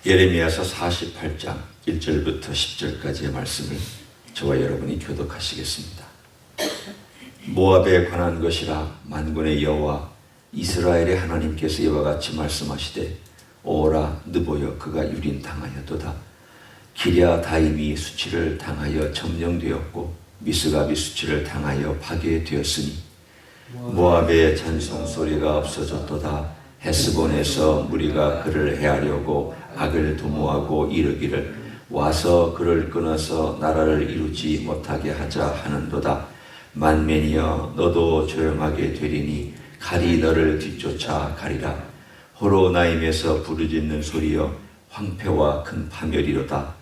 예레미야서 48장 1절부터 10절까지의 말씀을 저와 여러분이 교독하시겠습니다. 모압에 관한 것이라 만군의 여호와 이스라엘의 하나님께서 이와 같이 말씀하시되 오라 느보여 그가 유린당하였도다. 기랴다임이 수치를 당하여 점령되었고 미스갑이 수치를 당하여 파괴되었으니 모압의 찬송 소리가 없어졌도다. 헤스본에서 무리가 그를 해하려고 악을 도모하고 이르기를 와서 그를 끊어서 나라를 이루지 못하게 하자 하는도다. 만맨이여 너도 조용하게 되리니 칼이 너를 뒤쫓아 가리라. 호로나임에서 부르짖는 소리여 황폐와 큰 파멸이로다.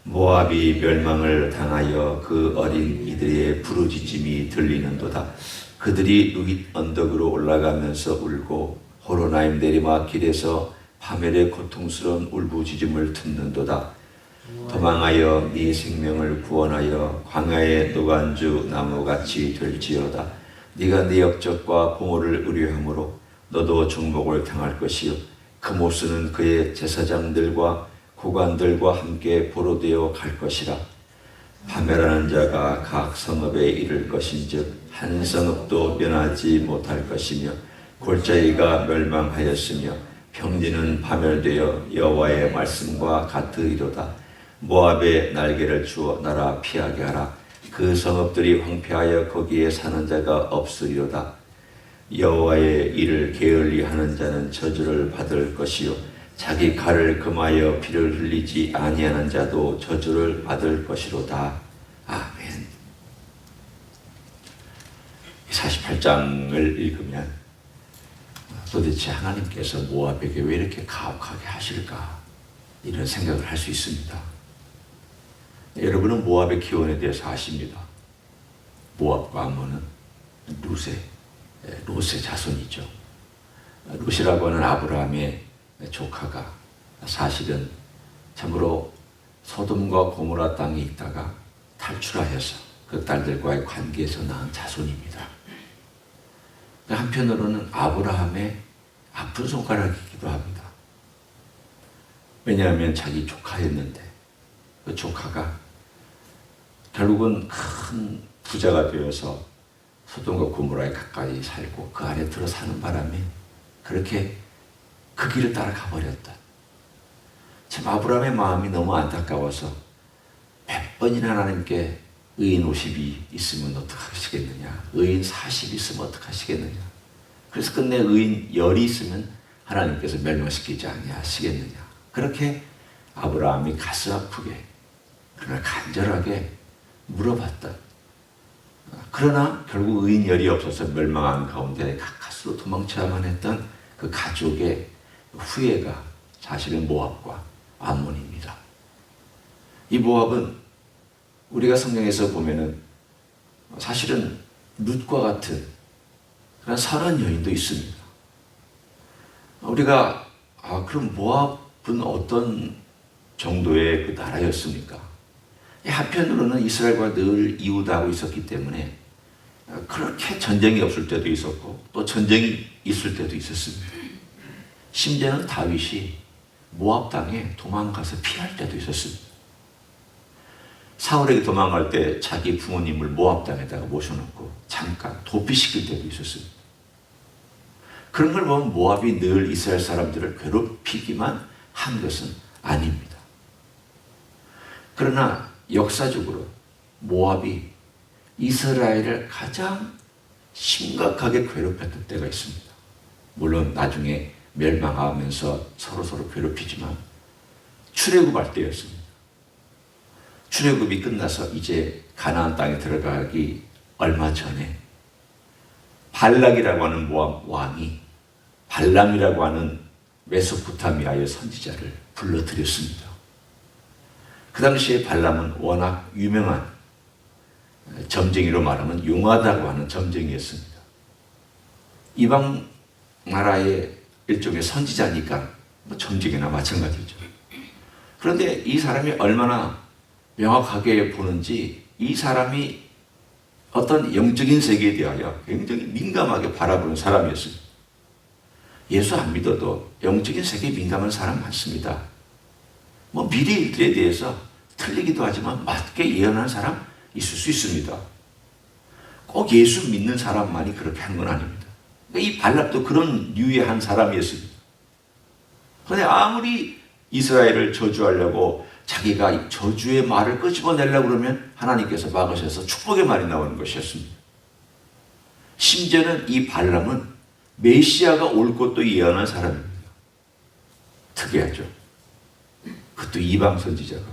모압이 멸망을 당하여 그 어린 이들의 부르짖음이 들리는도다. 그들이 루깃 언덕으로 올라가면서 울고 호로나임 내리막길에서 파멸의 고통스러운 울부짖음을 듣는도다. 도망하여 네 생명을 구원하여 광야의 노간주 나무같이 될지어다. 네가 네 역적과 보모를 의뢰함으로 너도 정복을 당할 것이요 그모스는 그의 제사장들과 고관들과 함께 보로되어 갈 것이라. 파멸하는 자가 각 성읍에 이를 것인즉 한 성읍도 면하지 못할 것이며 골짜기가 멸망하였으며 평지는 파멸되어 여호와의 말씀과 같으리로다. 모압에 날개를 주어 나라 피하게 하라. 그 성읍들이 황폐하여 거기에 사는 자가 없으리로다. 여호와의 일을 게을리하는 자는 저주를 받을 것이요 자기 칼을 금하여 피를 흘리지 아니하는 자도 저주를 받을 것이로다. 아멘. 48장을 읽으면 도대체 하나님께서 모압에게 왜 이렇게 가혹하게 하실까? 이런 생각을 할 수 있습니다. 여러분은 모압의 기원에 대해서 아십니다. 모압과 암몬은 롯의 자손이죠. 롯이라고 하는 아브라함의 조카가 사실은 참으로 소돔과 고모라 땅에 있다가 탈출하여서 그 딸들과의 관계에서 낳은 자손입니다. 한편으로는 아브라함의 아픈 손가락이기도 합니다. 왜냐하면 자기 조카였는데 그 조카가 결국은 큰 부자가 되어서 소돔과 고모라에 가까이 살고 그 안에 들어 사는 바람에 그렇게 그 길을 따라가 버렸다. 참 아브라함의 마음이 너무 안타까워서 100번이나 하나님께 의인 50이 있으면 어떡하시겠느냐, 의인 40이 있으면 어떡하시겠느냐. 그래서 끝내 의인 10이 있으면 하나님께서 멸망시키지 아니하시겠느냐. 그렇게 아브라함이 가슴 아프게 그러나 간절하게 물어봤다. 그러나 결국 의인 10이 없어서 멸망한 가운데 가까스로 도망쳐야만 했던 그 가족의 후예가 사실은 모압과 암몬입니다. 이 모압은 우리가 성경에서 보면은 사실은 룻과 같은 그런 선한 여인도 있습니다. 우리가 그럼 모압은 어떤 정도의 그 나라였습니까? 한편으로는 이스라엘과 늘 이웃하고 있었기 때문에 그렇게 전쟁이 없을 때도 있었고 또 전쟁이 있을 때도 있었습니다. 심지어는 다윗이 모압 땅에 도망가서 피할 때도 있었습니다. 사울에게 도망갈 때 자기 부모님을 모압 땅에다가 모셔놓고 잠깐 도피시킬 때도 있었습니다. 그런 걸 보면 모압이 늘 이스라엘 사람들을 괴롭히기만 한 것은 아닙니다. 그러나 역사적으로 모압이 이스라엘을 가장 심각하게 괴롭혔던 때가 있습니다. 물론 나중에 멸망하면서 서로 괴롭히지만 출애굽할 때였습니다. 출애굽이 끝나서 이제 가나안 땅에 들어가기 얼마 전에 발락이라고 하는 모압 왕이 발람이라고 하는 메소포타미아의 선지자를 불러들였습니다. 그 당시에 발람은 워낙 유명한 점쟁이로 말하면 용하다고 하는 점쟁이였습니다. 이방 나라의 일종의 선지자니까 점쟁이나 마찬가지죠. 그런데 이 사람이 얼마나 명확하게 보는지 이 사람이 어떤 영적인 세계에 대하여 굉장히 민감하게 바라보는 사람이었습니다. 예수 안 믿어도 영적인 세계에 민감한 사람 많습니다. 뭐 미래 일들에 대해서 틀리기도 하지만 맞게 예언하는 사람 있을 수 있습니다. 꼭 예수 믿는 사람만이 그렇게 하는 건 아닙니다. 이 발람도 그런 류의 한 사람이었습니다. 그런데 아무리 이스라엘을 저주하려고 자기가 저주의 말을 끄집어내려고 그러면 하나님께서 막으셔서 축복의 말이 나오는 것이었습니다. 심지어는 이 발람은 메시아가 올 것도 예언한 사람입니다. 특이하죠. 그것도 이방 선지자가,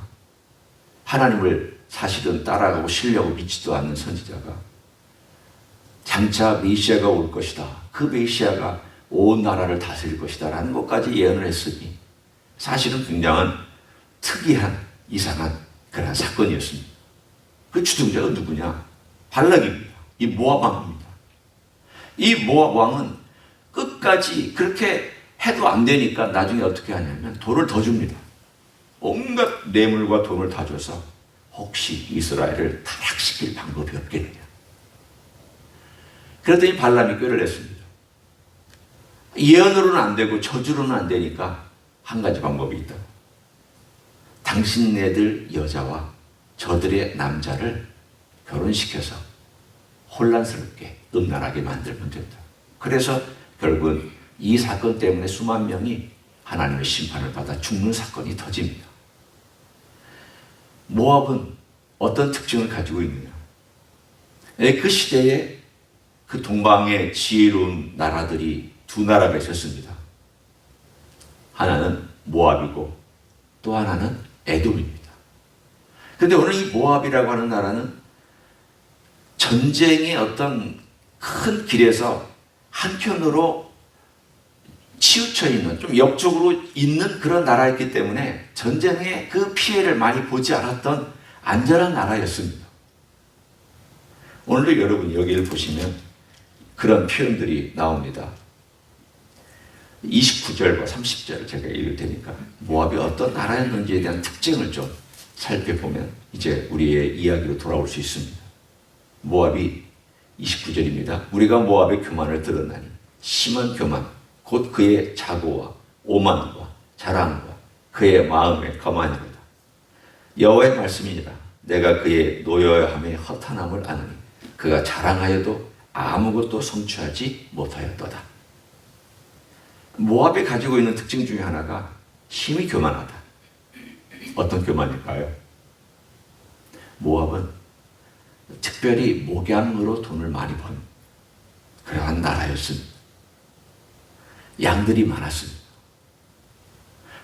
하나님을 사실은 따라가고 신뢰하고 믿지도 않는 선지자가 장차 메시아가 올 것이다, 그 메시아가 온 나라를 다스릴 것이다 라는 것까지 예언을 했으니 사실은 굉장한 특이한 이상한 그런 사건이었습니다. 그 주동자가 누구냐? 발락입니다. 이 모압 왕입니다. 이 모압 왕은 끝까지 그렇게 해도 안 되니까 나중에 어떻게 하냐면 돈을 더 줍니다. 온갖 뇌물과 돈을 다 줘서 혹시 이스라엘을 타락시킬 방법이 없겠느냐. 그랬더니 발람이 꾀를 냈습니다. 예언으로는 안 되고 저주로는 안 되니까 한 가지 방법이 있다. 당신네들 여자와 저들의 남자를 결혼시켜서 혼란스럽게 음란하게 만들면 된다. 그래서 결국은 이 사건 때문에 수만 명이 하나님의 심판을 받아 죽는 사건이 터집니다. 모압은 어떤 특징을 가지고 있느냐? 그 시대에 그 동방의 지혜로운 나라들이 두 나라가 있었습니다. 하나는 모압이고 또 하나는 에돔입니다. 그런데 오늘 이 모압이라고 하는 나라는 전쟁의 어떤 큰 길에서 한편으로 치우쳐 있는, 좀 역적으로 있는 그런 나라였기 때문에 전쟁의 그 피해를 많이 보지 않았던 안전한 나라였습니다. 오늘도 여러분 여기를 보시면 그런 표현들이 나옵니다. 29절과 30절을 제가 읽을 테니까 모압이 어떤 나라였는지에 대한 특징을 좀 살펴보면 이제 우리의 이야기로 돌아올 수 있습니다. 모압이 29절입니다. 우리가 모압의 교만을 들었나니 심한 교만 곧 그의 자고와 오만과 자랑과 그의 마음의 거만이로다. 여호와의 말씀이니라. 내가 그의 노여함의 허탄함을 아느니 그가 자랑하여도 아무것도 성취하지 못하였도다. 모압이 가지고 있는 특징 중에 하나가 심히 교만하다. 어떤 교만일까요? 모압은 특별히 목양으로 돈을 많이 번 그러한 나라였습니다. 양들이 많았습니다.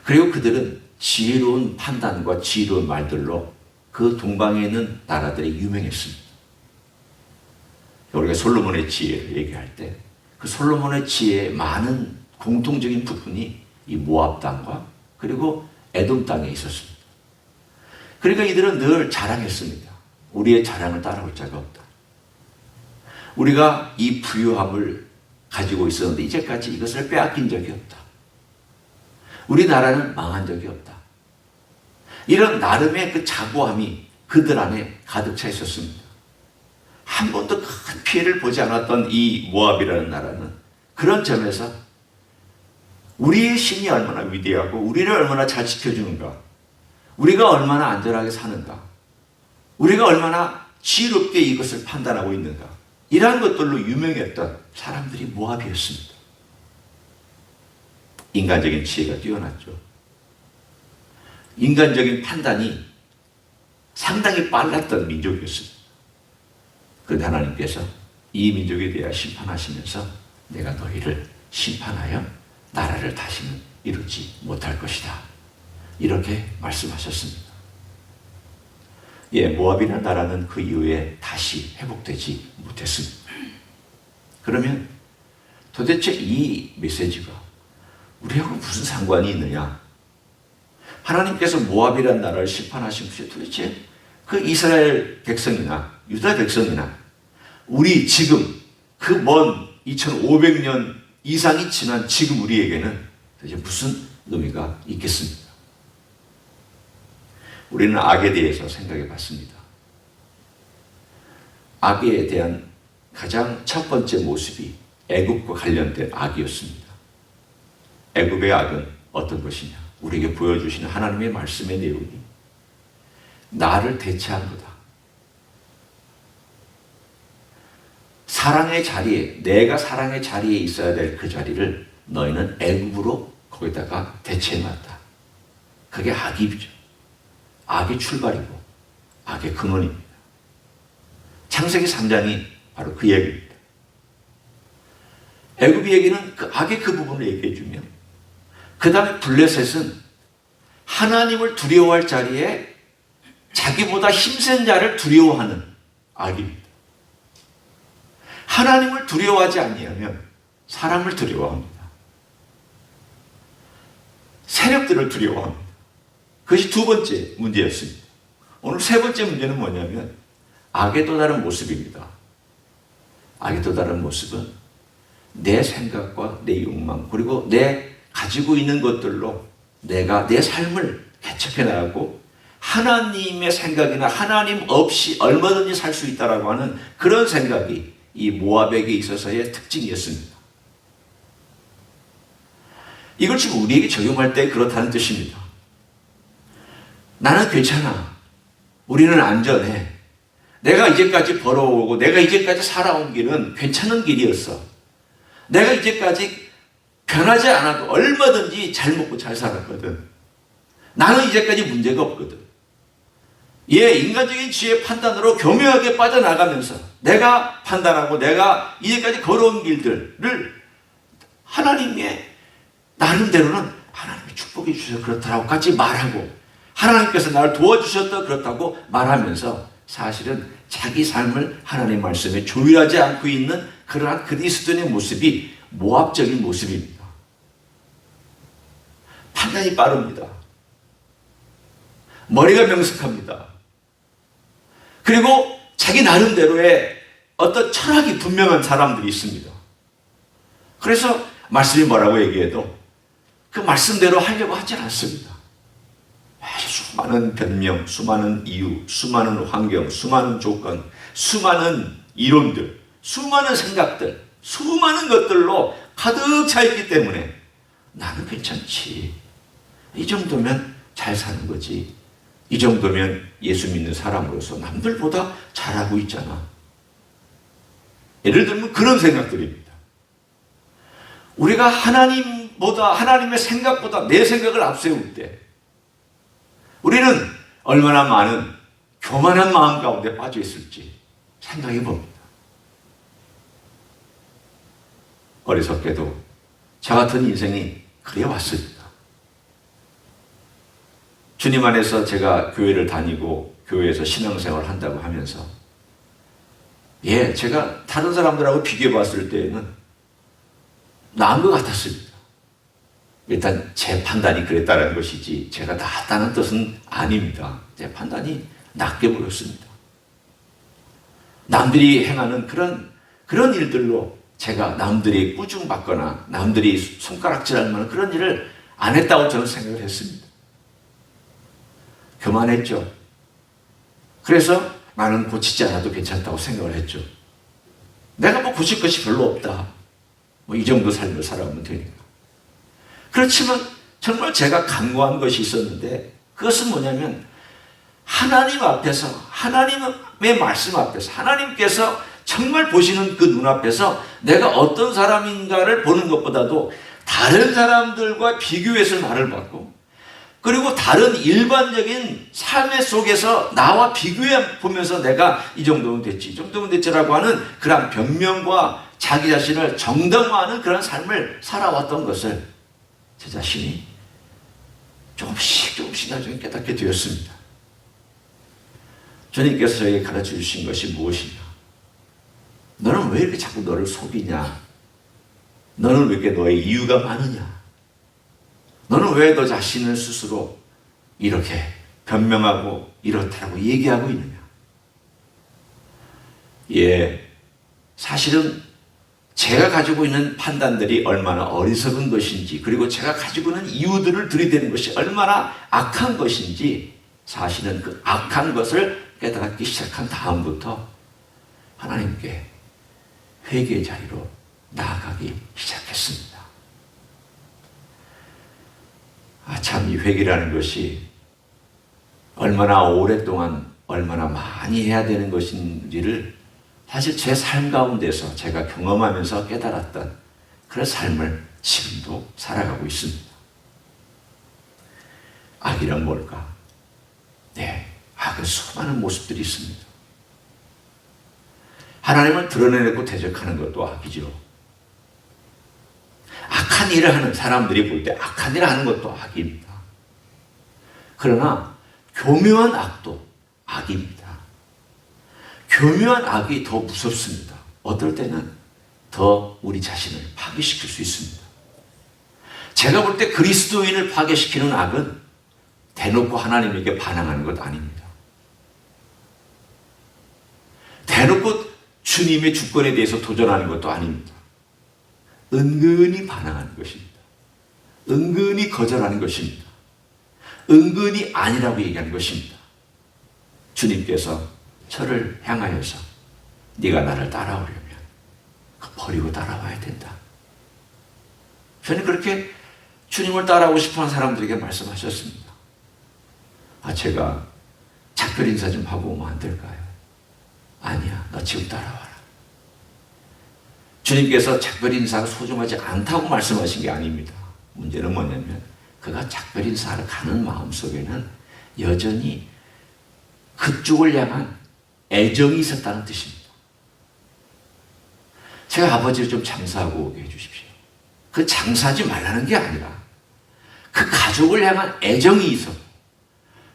그리고 그들은 지혜로운 판단과 지혜로운 말들로 그 동방에 있는 나라들이 유명했습니다. 우리가 솔로몬의 지혜를 얘기할 때 그 솔로몬의 지혜의 많은 공통적인 부분이 이 모압 땅과 그리고 에돔 땅에 있었습니다. 그러니까 이들은 늘 자랑했습니다. 우리의 자랑을 따라올 자가 없다. 우리가 이 부유함을 가지고 있었는데 이제까지 이것을 빼앗긴 적이 없다. 우리나라는 망한 적이 없다. 이런 나름의 그 자부함이 그들 안에 가득 차 있었습니다. 한 번도 큰 피해를 보지 않았던 이 모압이라는 나라는 그런 점에서 우리의 신이 얼마나 위대하고 우리를 얼마나 잘 지켜주는가, 우리가 얼마나 안전하게 사는가, 우리가 얼마나 지혜롭게 이것을 판단하고 있는가, 이러한 것들로 유명했던 사람들이 모압이었습니다. 인간적인 지혜가 뛰어났죠. 인간적인 판단이 상당히 빨랐던 민족이었습니다. 그런데 하나님께서 이 민족에 대하여 심판하시면서 내가 너희를 심판하여 나라를 다시는 이루지 못할 것이다. 이렇게 말씀하셨습니다. 모압이라는 나라는 그 이후에 다시 회복되지 못했습니다. 그러면 도대체 이 메시지가 우리하고 무슨 상관이 있느냐? 하나님께서 모압이라는 나라를 심판하신 것이 도대체 그 이스라엘 백성이나 유다 백성이나 우리 지금 그 먼 2500년 이상이 지난 지금 우리에게는 도대체 무슨 의미가 있겠습니까? 우리는 악에 대해서 생각해 봤습니다. 악에 대한 가장 첫 번째 모습이 애굽과 관련된 악이었습니다. 애굽의 악은 어떤 것이냐? 우리에게 보여주시는 하나님의 말씀의 내용이 나를 대체한 거다. 사랑의 자리에, 내가 사랑의 자리에 있어야 될 그 자리를 너희는 애굽으로 거기다가 대체해놨다. 그게 악이죠. 악의 출발이고 악의 근원입니다. 창세기 3장이 바로 그 얘기입니다. 애굽 얘기는 그 악의 그 부분을 얘기해 주면, 그 다음에 블레셋은 하나님을 두려워할 자리에 자기보다 힘센 자를 두려워하는 악입니다. 하나님을 두려워하지 아니하면 사람을 두려워합니다. 세력들을 두려워합니다. 그것이 두 번째 문제였습니다. 오늘 세 번째 문제는 뭐냐면 악의 또 다른 모습입니다. 악의 또 다른 모습은 내 생각과 내 욕망, 그리고 내 가지고 있는 것들로 내가 내 삶을 개척해 나가고 하나님의 생각이나 하나님 없이 얼마든지 살 수 있다라고 하는 그런 생각이 이 모압에게 있어서의 특징이었습니다. 이걸 지금 우리에게 적용할 때 그렇다는 뜻입니다. 나는 괜찮아. 우리는 안전해. 내가 이제까지 벌어오고 내가 이제까지 살아온 길은 괜찮은 길이었어. 내가 이제까지 변하지 않아도 얼마든지 잘 먹고 잘 살았거든. 나는 이제까지 문제가 없거든. 인간적인 지혜의 판단으로 교묘하게 빠져나가면서 내가 판단하고 내가 이제까지 걸어온 길들을 하나님의 나름대로는 하나님의 축복해 주셔서 그렇다고 같이 말하고 하나님께서 나를 도와주셨다 그렇다고 말하면서 사실은 자기 삶을 하나님의 말씀에 조율하지 않고 있는 그러한 그리스도인의 모습이 모압적인 모습입니다. 판단이 빠릅니다. 머리가 명석합니다. 그리고 자기 나름대로의 어떤 철학이 분명한 사람들이 있습니다. 그래서 말씀이 뭐라고 얘기해도 그 말씀대로 하려고 하지 않습니다. 수많은 변명, 수많은 이유, 수많은 환경, 수많은 조건, 수많은 이론들, 수많은 생각들, 수많은 것들로 가득 차 있기 때문에 나는 괜찮지. 이 정도면 잘 사는 거지. 이 정도면 예수 믿는 사람으로서 남들보다 잘하고 있잖아. 예를 들면 그런 생각들입니다. 우리가 하나님보다, 하나님의 생각보다 내 생각을 앞세울 때 우리는 얼마나 많은 교만한 마음 가운데 빠져 있을지 생각해 봅니다. 어리석게도 저 같은 인생이 그래 왔습니다. 주님 안에서 제가 교회를 다니고 교회에서 신앙생활을 한다고 하면서 제가 다른 사람들하고 비교해 봤을 때에는 나은 것 같았습니다. 일단 제 판단이 그랬다는 것이지 제가 낫다는 뜻은 아닙니다. 제 판단이 낮게 보였습니다. 남들이 행하는 그런 일들로 제가 남들이 꾸중받거나 남들이 손가락질할 만한 그런 일을 안 했다고 저는 생각을 했습니다. 교만했죠. 그래서 나는 고치지 않아도 괜찮다고 생각을 했죠. 내가 뭐 고칠 것이 별로 없다. 이 정도 삶을 살아오면 되니까. 그렇지만 정말 제가 간과한 것이 있었는데 그것은 뭐냐면 하나님 앞에서, 하나님의 말씀 앞에서, 하나님께서 정말 보시는 그 눈앞에서 내가 어떤 사람인가를 보는 것보다도 다른 사람들과 비교해서 나를 봤고, 그리고 다른 일반적인 삶의 속에서 나와 비교해 보면서 내가 이 정도면 됐지, 이 정도면 됐지라고 하는 그런 변명과 자기 자신을 정당화하는 그런 삶을 살아왔던 것을 제 자신이 조금씩 나중에 깨닫게 되었습니다. 주님께서 저에게 가르쳐 주신 것이 무엇이냐? 너는 왜 이렇게 자꾸 너를 속이냐? 너는 왜 이렇게 너의 이유가 많으냐? 너는 왜 너 자신을 스스로 이렇게 변명하고 이렇다고 얘기하고 있느냐? 사실은 제가 가지고 있는 판단들이 얼마나 어리석은 것인지, 그리고 제가 가지고 있는 이유들을 들이대는 것이 얼마나 악한 것인지, 사실은 그 악한 것을 깨닫기 시작한 다음부터 하나님께 회개의 자리로 나아가기 시작했습니다. 참 이 회개라는 것이 얼마나 오랫동안 얼마나 많이 해야 되는 것인지를 사실 제 삶 가운데서 제가 경험하면서 깨달았던 그런 삶을 지금도 살아가고 있습니다. 악이란 뭘까? 네, 악은 수많은 모습들이 있습니다. 하나님을 드러내고 대적하는 것도 악이죠. 악한 일을 하는 사람들이 볼 때 악한 일을 하는 것도 악입니다. 그러나 교묘한 악도 악입니다. 교묘한 악이 더 무섭습니다. 어떨 때는 더 우리 자신을 파괴시킬 수 있습니다. 제가 볼 때 그리스도인을 파괴시키는 악은 대놓고 하나님에게 반항하는 것 아닙니다. 대놓고 주님의 주권에 대해서 도전하는 것도 아닙니다. 은근히 반항하는 것입니다. 은근히 거절하는 것입니다. 은근히 아니라고 얘기하는 것입니다. 주님께서 저를 향하여서 네가 나를 따라오려면 버리고 따라와야 된다. 저는 그렇게 주님을 따라오고 싶어하는 사람들에게 말씀하셨습니다. 제가 작별 인사 좀 하고 오면 안 될까요? 아니야, 너 지금 따라와라. 주님께서 작별 인사가 소중하지 않다고 말씀하신 게 아닙니다. 문제는 뭐냐면 그가 작별 인사를 가는 마음속에는 여전히 그쪽을 향한 애정이 있었다는 뜻입니다. 제가 아버지를 좀 장사하고 오게 해주십시오. 그 장사하지 말라는 게 아니라 그 가족을 향한 애정이 있었고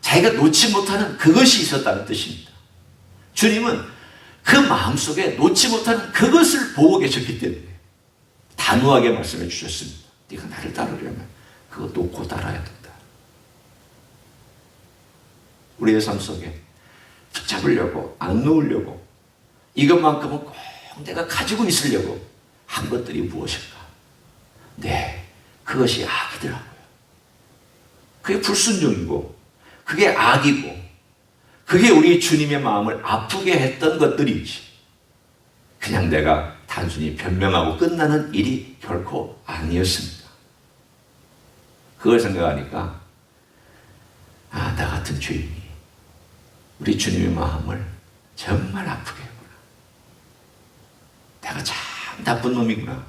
자기가 놓지 못하는 그것이 있었다는 뜻입니다. 주님은 그 마음속에 놓지 못하는 그것을 보고 계셨기 때문에 단호하게 말씀해 주셨습니다. 네가 나를 따르려면 그거 놓고 따라야 된다. 우리의 삶 속에 붙잡으려고 안 놓으려고 이것만큼은 꼭 내가 가지고 있으려고 한 것들이 무엇일까? 네, 그것이 악이더라고요. 그게 불순종이고 그게 악이고 그게 우리 주님의 마음을 아프게 했던 것들이지 그냥 내가 단순히 변명하고 끝나는 일이 결코 아니었습니다. 그걸 생각하니까 나 같은 죄인이 우리 주님의 마음을 정말 아프게 했구나. 내가 참 나쁜 놈이구나.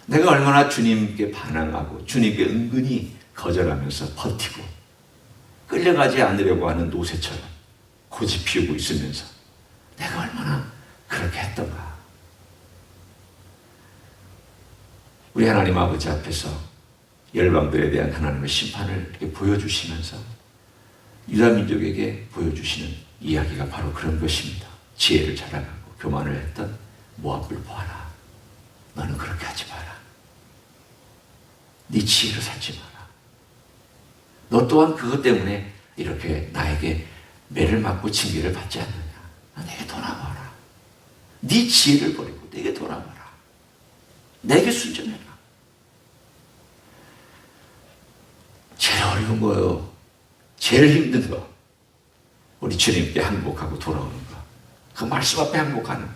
내가 얼마나 주님께 반항하고 주님께 은근히 거절하면서 버티고 끌려가지 않으려고 하는 노새처럼 고집 피우고 있으면서 내가 얼마나 그렇게 했던가. 우리 하나님 아버지 앞에서 열방들에 대한 하나님의 심판을 이렇게 보여주시면서 유다민족에게 보여주시는 이야기가 바로 그런 것입니다. 지혜를 자랑하고 교만을 했던 모압을 보아라. 너는 그렇게 하지 마라. 네 지혜를 살지 마라. 너 또한 그것 때문에 이렇게 나에게 매를 맞고 징계를 받지 않느냐. 내게 돌아와라. 네 지혜를 버리고 내게 돌아와라. 내게 순종해라. 제일 어려운 거예요. 제일 힘든 거. 우리 주님께 항복하고 돌아오는 거. 그 말씀 앞에 항복하는 거.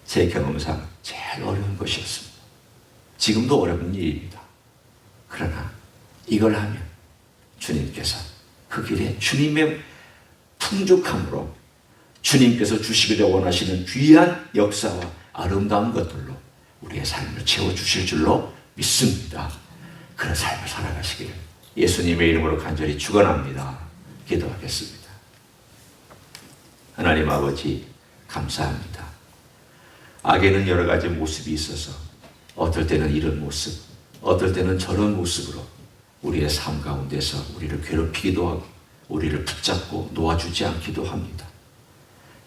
제 경험상 제일 어려운 것이었습니다. 지금도 어려운 일입니다. 그러나 이걸 하면 주님께서 그 길에 주님의 풍족함으로 주님께서 주시기를 원하시는 귀한 역사와 아름다운 것들로 우리의 삶을 채워주실 줄로 믿습니다. 그런 삶을 살아가시기를 예수님의 이름으로 간절히 축원합니다. 기도하겠습니다. 하나님 아버지 감사합니다. 악에는 여러 가지 모습이 있어서 어떨 때는 이런 모습, 어떨 때는 저런 모습으로 우리의 삶 가운데서 우리를 괴롭히기도 하고 우리를 붙잡고 놓아주지 않기도 합니다.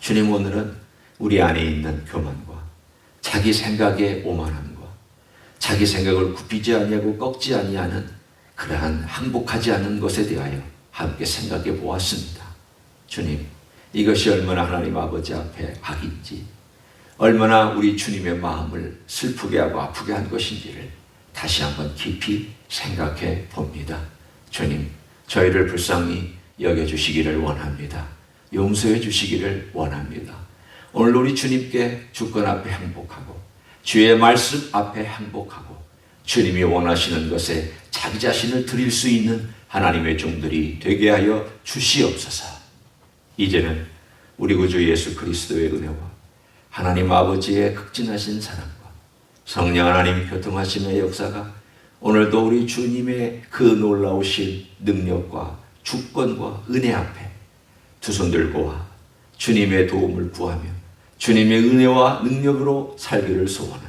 주님, 오늘은 우리 안에 있는 교만과 자기 생각의 오만함과 자기 생각을 굽히지 아니하고 꺾지 아니하는 그러한 항복하지 않은 것에 대하여 함께 생각해 보았습니다. 주님, 이것이 얼마나 하나님 아버지 앞에 악인지, 얼마나 우리 주님의 마음을 슬프게 하고 아프게 한 것인지를 다시 한번 깊이 생각해 봅니다. 주님, 저희를 불쌍히 여겨주시기를 원합니다. 용서해 주시기를 원합니다. 오늘 우리 주님께 주권 앞에 항복하고 주의 말씀 앞에 항복하고 주님이 원하시는 것에 자기 자신을 드릴 수 있는 하나님의 종들이 되게 하여 주시옵소서. 이제는 우리 구주 예수 그리스도의 은혜와 하나님 아버지의 극진하신 사랑과 성령 하나님 교통하심의 역사가 오늘도 우리 주님의 그 놀라우신 능력과 주권과 은혜 앞에 두 손 들고 주님의 도움을 구하며 주님의 은혜와 능력으로 살기를 소원하는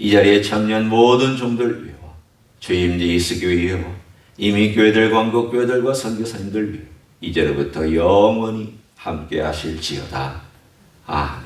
이 자리에 참여한 모든 종들 위해와 주임제 이스교회 위해와 이미 교회들 광곡교회들과 선교사님들 위해 이제로부터 영원히 함께 하실지어다. 아멘.